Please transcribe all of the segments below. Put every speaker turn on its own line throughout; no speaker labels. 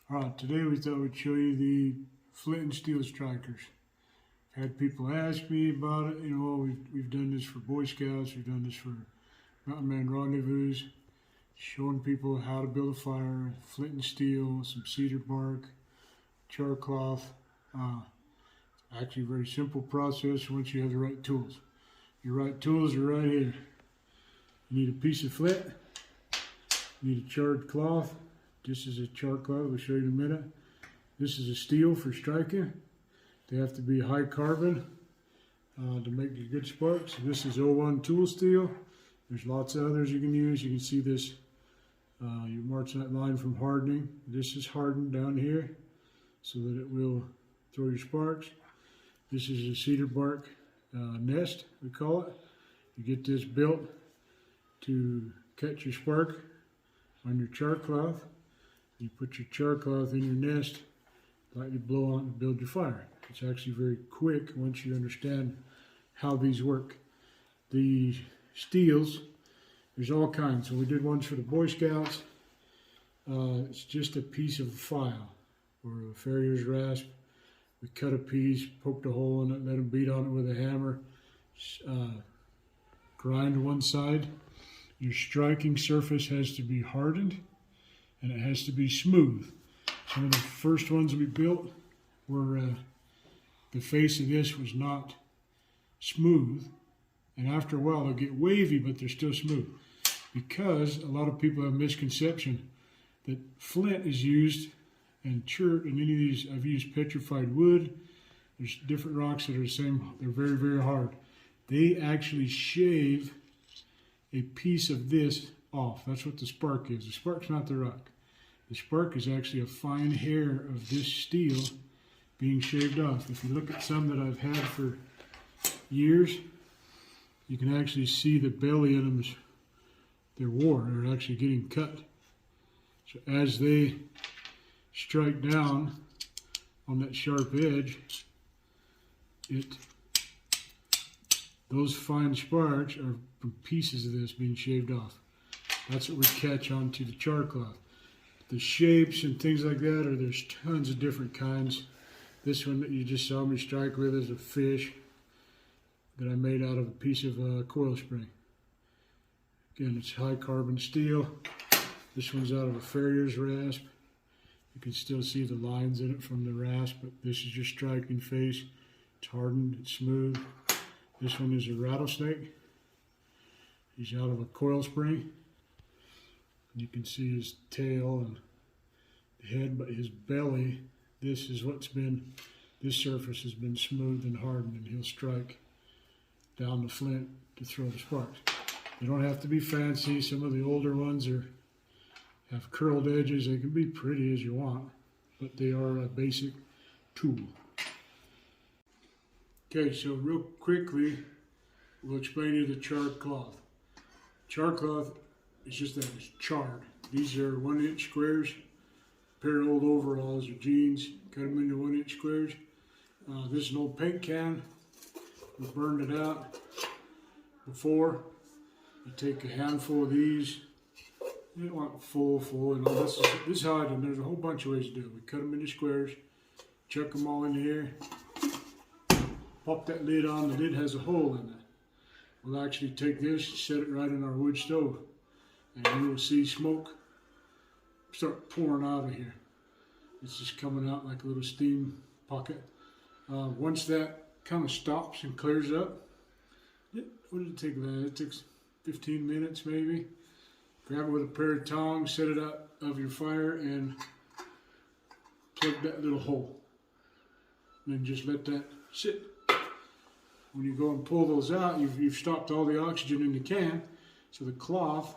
Alright, today we thought we'd show you the Flint and Steel strikers. I've had people ask me about it. We've done this for Boy Scouts, we've done this for Mountain Man Rendezvous, showing people how to build a fire, flint and steel, some cedar bark, char cloth. It's actually a very simple process once you have the right tools. Your right tools are right here. You need a piece of flint, you need a charred cloth. This is a char cloth, we'll show you in a minute. This is a steel for striking. They have to be high carbon to make a good sparks. This is 01 tool steel. There's lots of others you can use. You can see this, you march that line from hardening. This is hardened down here so that it will throw your sparks. This is a cedar bark nest, we call it. You get this built to catch your spark on your char cloth. You put your char cloth in your nest, lightly blow on it and build your fire. It's actually very quick once you understand how these work. The steels, there's all kinds. So we did ones for the Boy Scouts. It's just a piece of file or a farrier's rasp. We cut a piece, poked a hole in it, let them beat on it with a hammer, grind one side. Your striking surface has to be hardened and it has to be smooth. Some of the first ones we built were, the face of this was not smooth, and after a while they'll get wavy, but they're still smooth. Because a lot of people have a misconception that flint is used, and chert, and any of these, I've used petrified wood. There's different rocks that are the same, they're very, very hard. They actually shave a piece of this off. That's what the spark is. The spark's not the rock. The spark is actually a fine hair of this steel being shaved off. If you look at some that I've had for years, you can actually see the belly of them, they're worn, they're actually getting cut. So as they strike down on that sharp edge, those fine sparks are from pieces of this being shaved off. That's what we catch onto the char cloth. The shapes and things like that, there's tons of different kinds. This one that you just saw me strike with is a fish that I made out of a piece of coil spring. Again, it's high carbon steel. This one's out of a farrier's rasp. You can still see the lines in it from the rasp, but this is your striking face. It's hardened, it's smooth. This one is a rattlesnake. He's out of a coil spring. You can see his tail and the head, but his belly, this surface has been smoothed and hardened, and he'll strike down the flint to throw the sparks. They don't have to be fancy. Some of the older ones have curled edges. They can be pretty as you want, but they are a basic tool. Okay, so real quickly, we'll explain to you the charred cloth. Char cloth, it's just that it's charred. These are 1-inch squares. A pair of old overalls or jeans, cut them into 1-inch squares. This is an old paint can. We burned it out before. You take a handful of these. You don't want full, this is how I do it. There's a whole bunch of ways to do it. We cut them into squares, chuck them all in here, pop that lid on. The lid has a hole in it. We'll actually take this, set it right in our wood stove, and you will see smoke start pouring out of here. It's just coming out like a little steam pocket. Once that kind of stops and clears up, what did it take that? It takes 15 minutes maybe. Grab it with a pair of tongs, set it out of your fire, and plug that little hole. And then just let that sit. When you go and pull those out, you've stopped all the oxygen in the can, so the cloth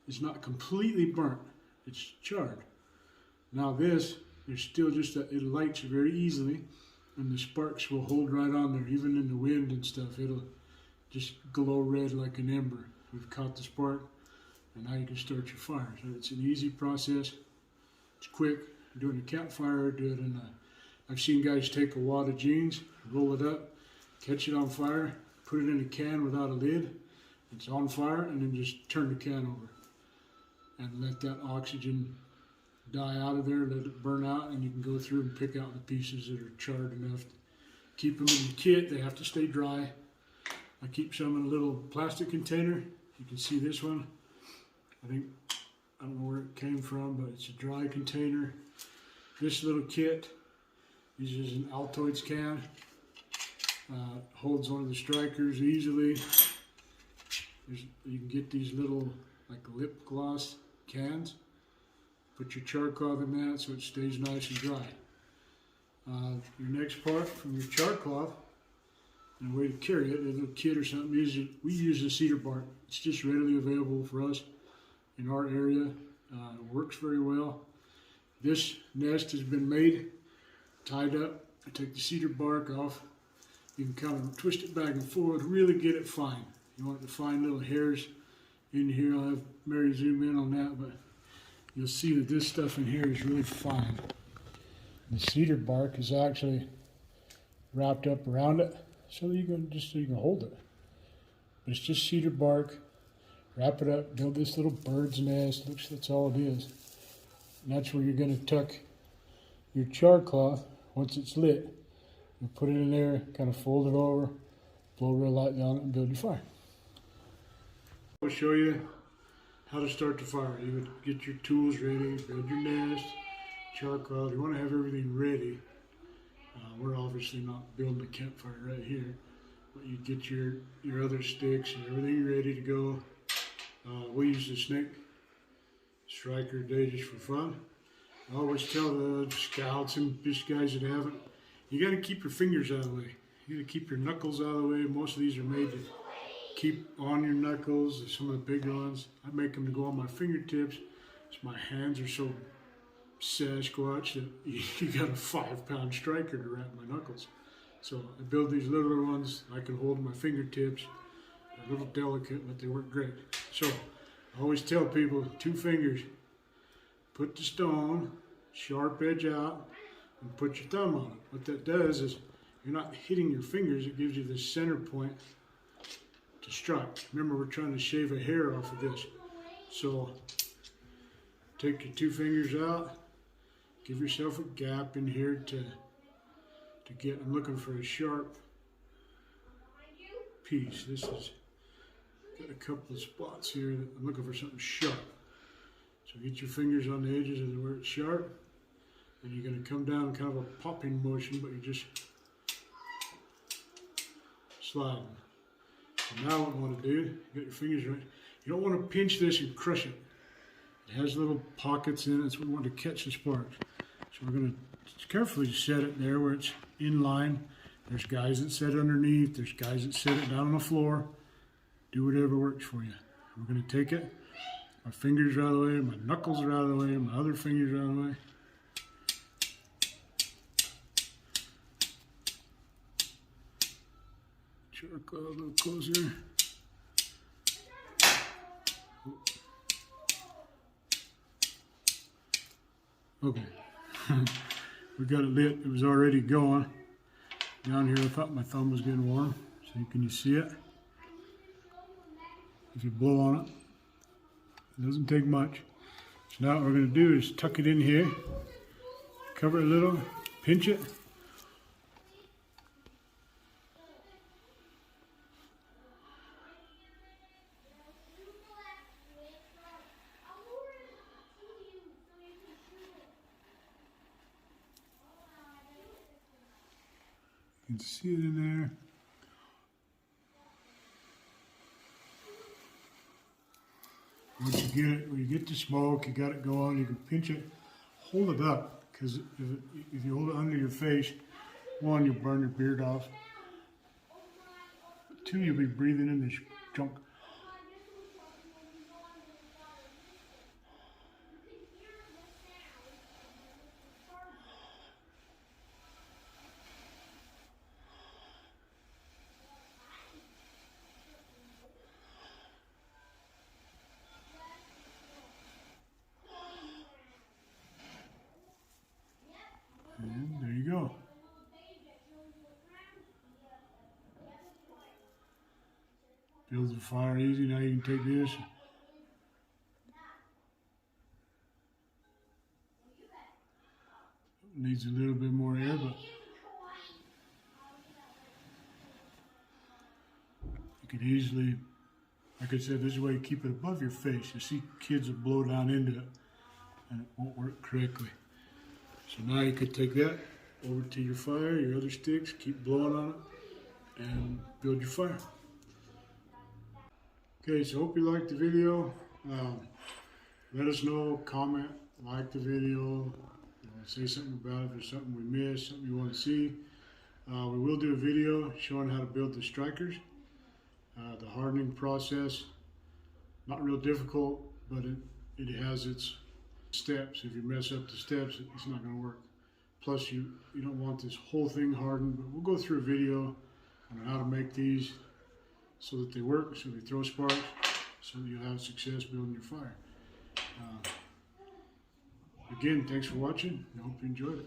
is not completely burnt. It's charred. Now this, there's still just that it lights very easily, and the sparks will hold right on there, even in the wind and stuff. It'll just glow red like an ember. We've caught the spark, and now you can start your fire. So it's an easy process. It's quick. Do it in a campfire. Do it in I've seen guys take a wad of jeans, roll it up, catch it on fire, put it in a can without a lid. It's on fire, and then just turn the can over and let that oxygen dye out of there, let it burn out, and you can go through and pick out the pieces that are charred enough. Keep them in the kit. They have to stay dry. I keep some in a little plastic container. You can see this one. I don't know where it came from, but it's a dry container. This little kit uses an Altoids can. Holds one of the strikers easily. You can get these little like lip gloss cans. Put your char cloth in that so it stays nice and dry. Your next part from your char cloth, and a way to carry it, a little kit or something, we use the cedar bark. It's just readily available for us in our area. It works very well. This nest has been made, tied up. I take the cedar bark off. You can kind of twist it back and forth, really get it fine. You want the fine little hairs in here. I'll have Mary zoom in on that, but you'll see that this stuff in here is really fine. The cedar bark is actually wrapped up around it so you can hold it. But it's just cedar bark. Wrap it up, build this little bird's nest. Looks, that's all it is. And that's where you're going to tuck your char cloth once it's lit. You put it in there, kind of fold it over, blow real lightly on it, and build your fire. I'll show you how to start the fire. You would get your tools ready, build your nest, char cloth. You want to have everything ready. We're obviously not building a campfire right here, but you get your other sticks and everything ready to go. We use the snake striker today just for fun. I always tell the scouts and just guys that haven't, you got to keep your fingers out of the way. You got to keep your knuckles out of the way. Most of these are made to keep on your knuckles. Some of the bigger ones, I make them to go on my fingertips. So my hands are so Sasquatch that you got a 5-pound striker to wrap my knuckles. So I build these littler ones I can hold in my fingertips. They're a little delicate, but they work great. So I always tell people, 2 fingers, put the stone, sharp edge out, and put your thumb on it. What that does is you're not hitting your fingers, it gives you the center point to strike. Remember, we're trying to shave a hair off of this. So take your 2 fingers out, give yourself a gap in here to get, I'm looking for a sharp piece. This is got a couple of spots here that I'm looking for something sharp. So get your fingers on the edges of where it's sharp, and you're going to come down kind of a popping motion, but you're just sliding. So now what you want to do, you got your fingers right, you don't want to pinch this and crush it. It has little pockets in it, so we want to catch the sparks. So we're going to carefully set it there where it's in line. There's guys that set it underneath, there's guys that set it down on the floor. Do whatever works for you. We're going to take it, my fingers are out of the way, my knuckles are out of the way, my other fingers are out of the way. Char cloth a little closer. Okay, we got it lit. It was already going. Down here I thought my thumb was getting warm. So can you see it? If you blow on it, it doesn't take much. So now what we're going to do is tuck it in here, cover it a little, pinch it. You can see it in there. Once you get it, when you get the smoke, you got it going, you can pinch it, hold it up, because if you hold it under your face, 1, you'll burn your beard off. 2, you'll be breathing in this junk. And there you go. Builds the fire easy. Now you can take this, needs a little bit more air, but you could easily, like I said, this is why you keep it above your face. You see kids will blow down into it and it won't work correctly. So now you could take that over to your fire, your other sticks, keep blowing on it, and build your fire. Okay, so hope you liked the video. Let us know, comment, like the video, say something about it if there's something we missed, something you want to see. We will do a video showing how to build the strikers. The hardening process, not real difficult, but it has its steps. If you mess up the steps, it's not going to work. Plus, you don't want this whole thing hardened, but we'll go through a video on how to make these so that they work, so they throw sparks, so that you'll have success building your fire. Again, thanks for watching. I hope you enjoyed it.